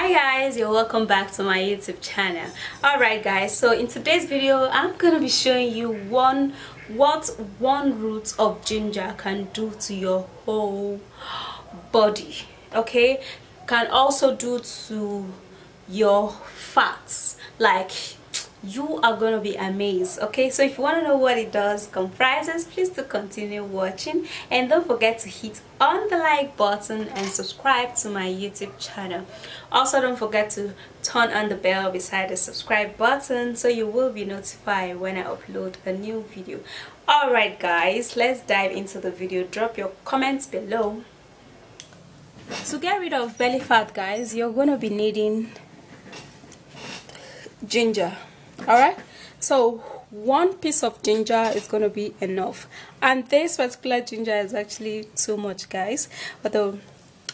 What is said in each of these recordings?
Hi guys, you're welcome back to my YouTube channel. Alright guys, so in today's video I'm gonna be showing you what one root of ginger can do to your whole body. Okay, can also do to your fats. Like, you are gonna be amazed. Okay, so if you want to know what it does comprises, please do continue watching, and don't forget to hit on the like button and subscribe to my YouTube channel. Also, don't forget to turn on the bell beside the subscribe button so you will be notified when I upload a new video. Alright guys, let's dive into the video. Drop your comments below. To get rid of belly fat guys, you're gonna be needing ginger. Alright, so one piece of ginger is going to be enough, and this particular ginger is actually too much guys, although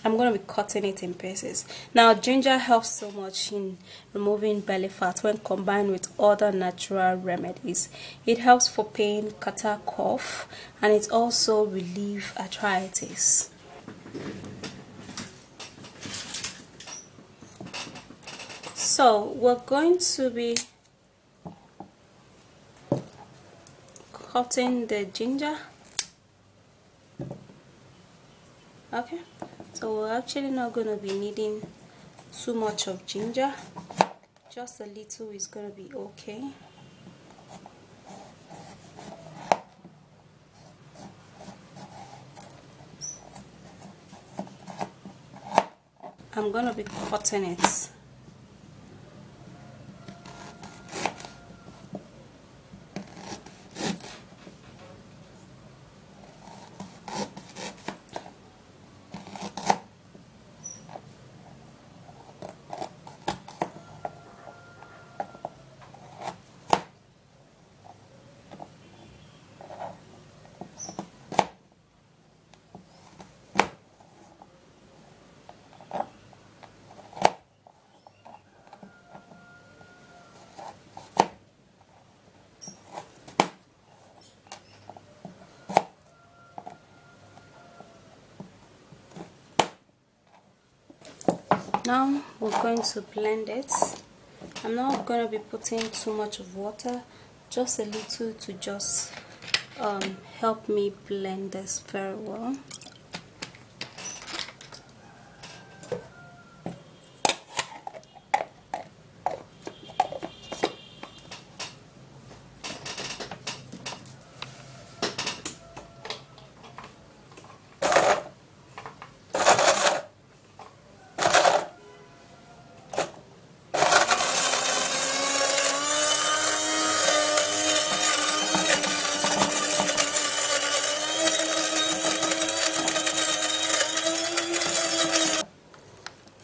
I'm going to be cutting it in pieces. Now ginger helps so much in removing belly fat when combined with other natural remedies. It helps for pain, catarrh, cough, and it also relieves arthritis. So we're going to be cutting the ginger. Okay, so we're actually not going to be needing too much of ginger, just a little is going to be okay. I'm going to be cutting it. Now we're going to blend it. I'm not going to be putting too much of water, just a little to just help me blend this very well.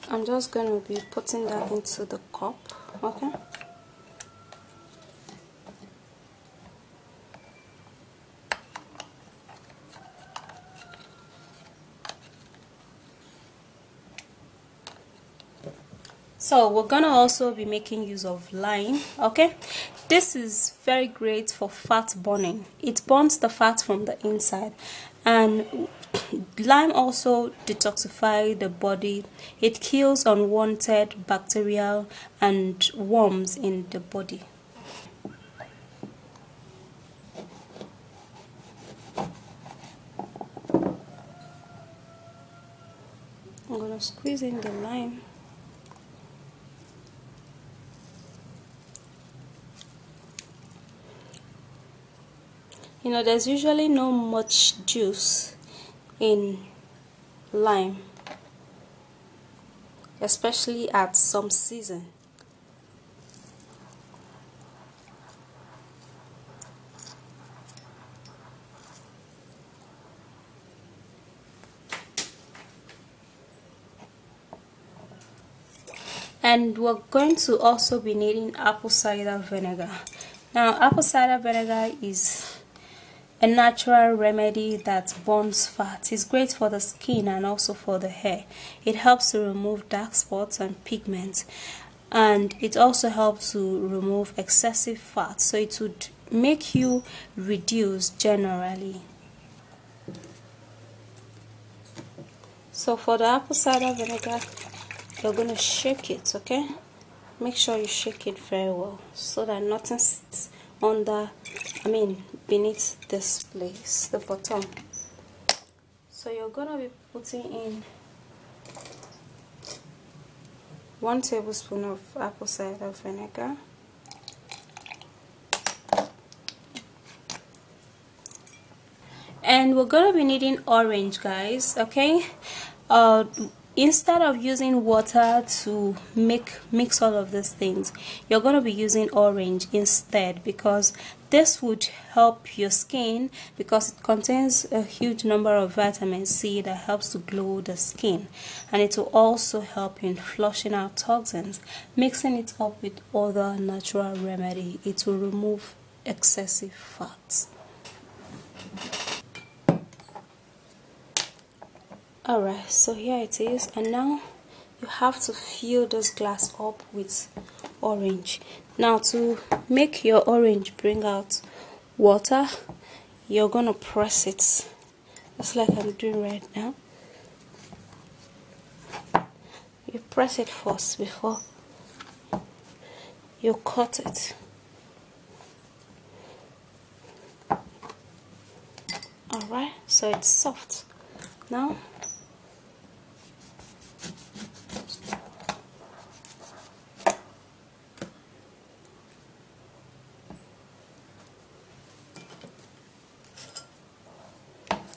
I'm just going to be putting that into the cup, okay? So we're gonna also be making use of lime, okay? This is very great for fat burning. It burns the fat from the inside, and lime also detoxifies the body. It kills unwanted bacteria and worms in the body. I'm gonna squeeze in the lime. You know, there's usually not much juice in lime, especially at some season. And we're going to also be needing apple cider vinegar. Now apple cider vinegar is a natural remedy that burns fat. It's great for the skin and also for the hair. It helps to remove dark spots and pigments, and it also helps to remove excessive fat, so it would make you reduce generally. So for the apple cider vinegar, you're gonna shake it, okay? Make sure you shake it very well so that nothing sits under, beneath this place, the bottom. So you're gonna be putting in 1 tablespoon of apple cider vinegar, and we're gonna be needing orange, guys, okay? Instead of using water to mix all of these things, you're going to be using orange instead, because this would help your skin, because it contains a huge number of vitamin C that helps to glow the skin, and it will also help in flushing out toxins. Mixing it up with other natural remedy, it will remove excessive fat. Alright, so here it is, and now you have to fill this glass up with orange. Now, to make your orange bring out water, you're gonna press it just like I'm doing right now. You press it first before you cut it. Alright, so it's soft now.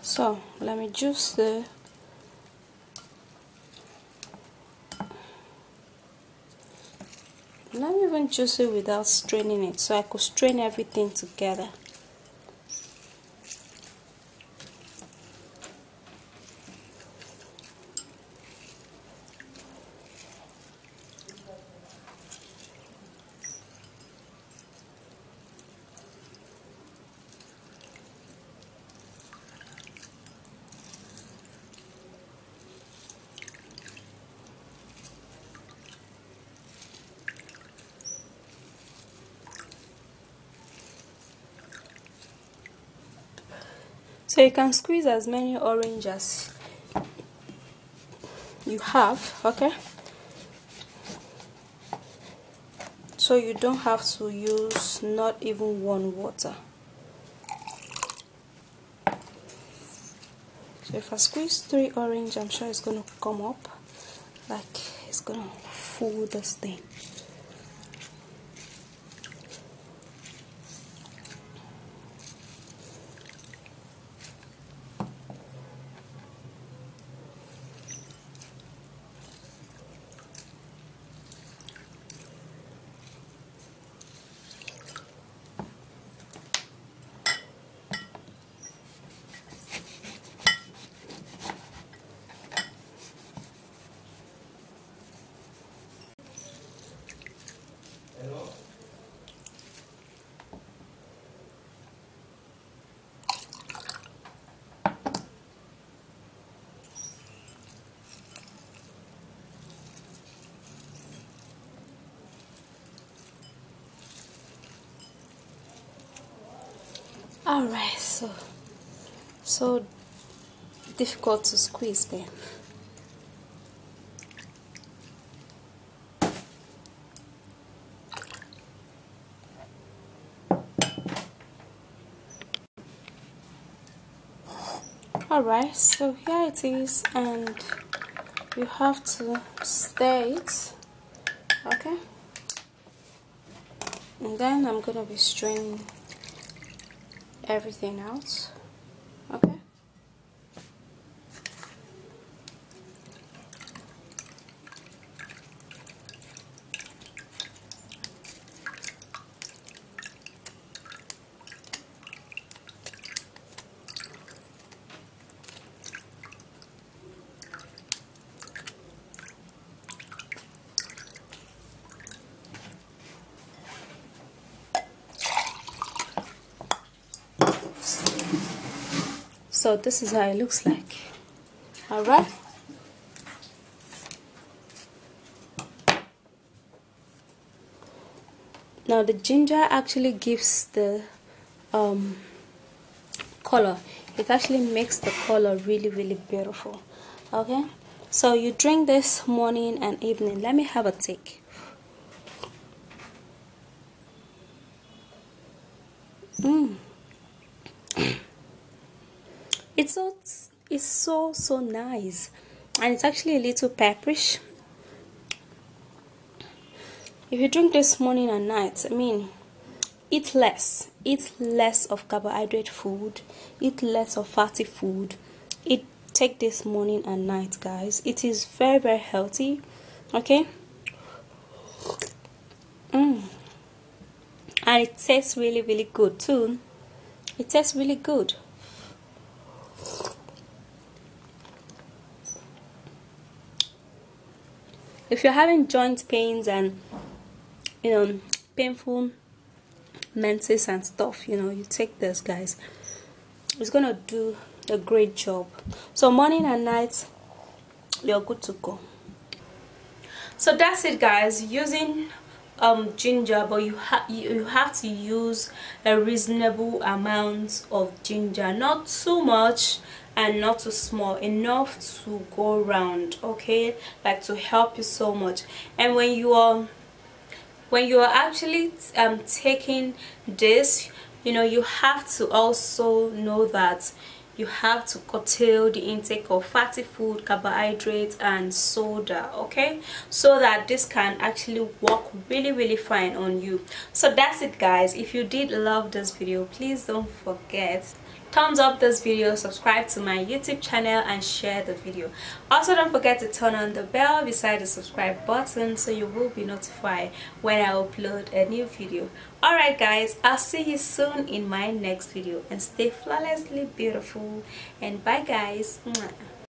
So let me juice the let me even juice it without straining it, so I could strain everything together. So you can squeeze as many orange as you have, okay? So you don't have to use not even 1 water. So if I squeeze 3 orange, I'm sure it's gonna come up, like it's gonna fool this thing. Alright, so difficult to squeeze then. Alright, so here it is, and you have to stir it, okay? And then I'm gonna be straining everything out, okay? So this is how it looks like. Alright, now the ginger actually gives the color. It actually makes the color really beautiful, okay? So you drink this morning and evening. Let me have a take. It's so nice, and it's actually a little pepperish. If you drink this morning and night, I mean, eat less of carbohydrate food, eat less of fatty food. Take this morning and night, guys. It is very healthy. Okay. And it tastes really good too. It tastes really good. If you're having joint pains and painful menses and stuff, you take this, guys. It's gonna do a great job. So morning and night, you're good to go. So that's it, guys. Using ginger, but you have to use a reasonable amount of ginger, not too much and not too small, enough to go around, okay, like to help you so much. And when you are actually taking this, you have to also know that you have to curtail the intake of fatty food, carbohydrates and soda, okay, so that this can actually work really fine on you. So that's it, guys. If you did love this video, please don't forget, thumbs up this video, subscribe to my YouTube channel and share the video. Also, don't forget to turn on the bell beside the subscribe button so you will be notified when I upload a new video. Alright, guys, I'll see you soon in my next video, and stay flawlessly beautiful, and bye, guys. Mwah.